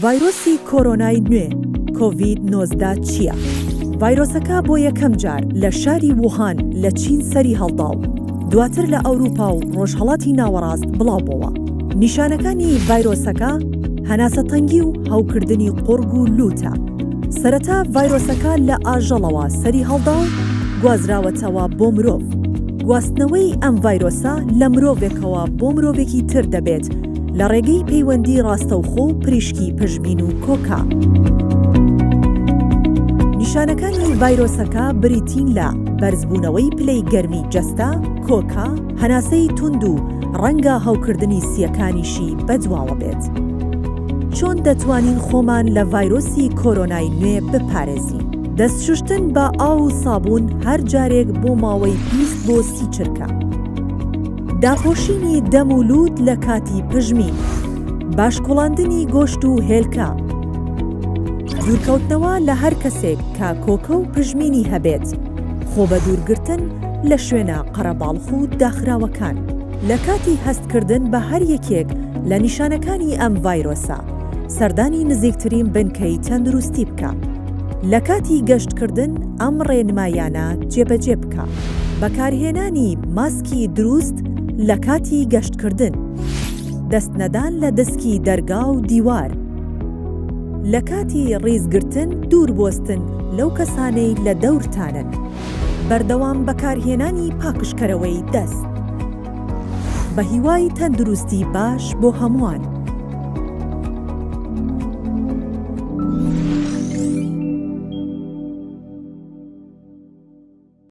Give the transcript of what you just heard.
ڤایرۆسی کۆرۆنای نوێ کۆڤید-19 چییە؟ ڤایرۆسەکە بۆ یەکەم جار لە شاری ووهان لە چین سەری هەڵدا و دواتر لە ئەوروپا و ڕۆژهەڵاتی ناوەڕاست بڵاوبووە. نیشانەکانی ڤایرۆسەکە هەناسەتەنگی و هەوکردنی قورگ و لوتە. سەرەتا ڤایرۆسەکە لە ئاژەڵەوە سەری هەڵدا و گوازراوەتەوە بۆ مرۆڤ. گواستنەوەی ئەم ڤایرۆسە لە مرۆڤێکەوە بۆ مرۆڤێکی تر دەبێت لە ڕێگەی پەیوەندی ڕاستەوخۆ و پریشکی پشمین و کۆکە. نیشانەکانی ڤایرۆسەکە بریتین لە بەرزبوونەوەی پلەی گەرمی جەستە، کۆکە، هەناسەی توند و ڕەنگە هەوکردنی سیەکانیشی بەدواوە بێت. چۆن دەتوانین خۆمان لە ڤایرۆسی کۆرۆنای نوێ بپارێزین؟ دەستشوشتن بە ئاو و سابوون هەر جارێک بۆ ماوەی 20 بۆ 30 چرکە. داپۆشینی دەم و لووت لە کاتی پژمین، باشکوڵاندنی گۆشت و هێلکە، دوورکەوتنەوە لە هەر کەسێک کە کۆکە و پژمینی هەبێت، خۆ بە دوورگرتن لە شوێنە قەرەباڵغ و داخراوەکان. لە کاتی هەستکردن بە هەر یەکێک لە نیشانەکانی ئەم ڤایرۆسە، سەردانی نزیکترین بنکەی تەندروستی بکە. لە کاتی گەشتکردن ئەم ڕێنمایانە جێبەجێ بکە. بەکارهێنانی ماسکی دروست لە کاتی گەشتکردن، دەستنەدان لە دەسکی دەرگا و دیوار. لە کاتی ڕیزگرتن دوور بۆستن لەو کەسانەی لە دەورتانن. بەردەوام بەکارهێنانی پاکشکەرەوەی دەست. بە هیوای تەندروستی باش بۆ هەمووان.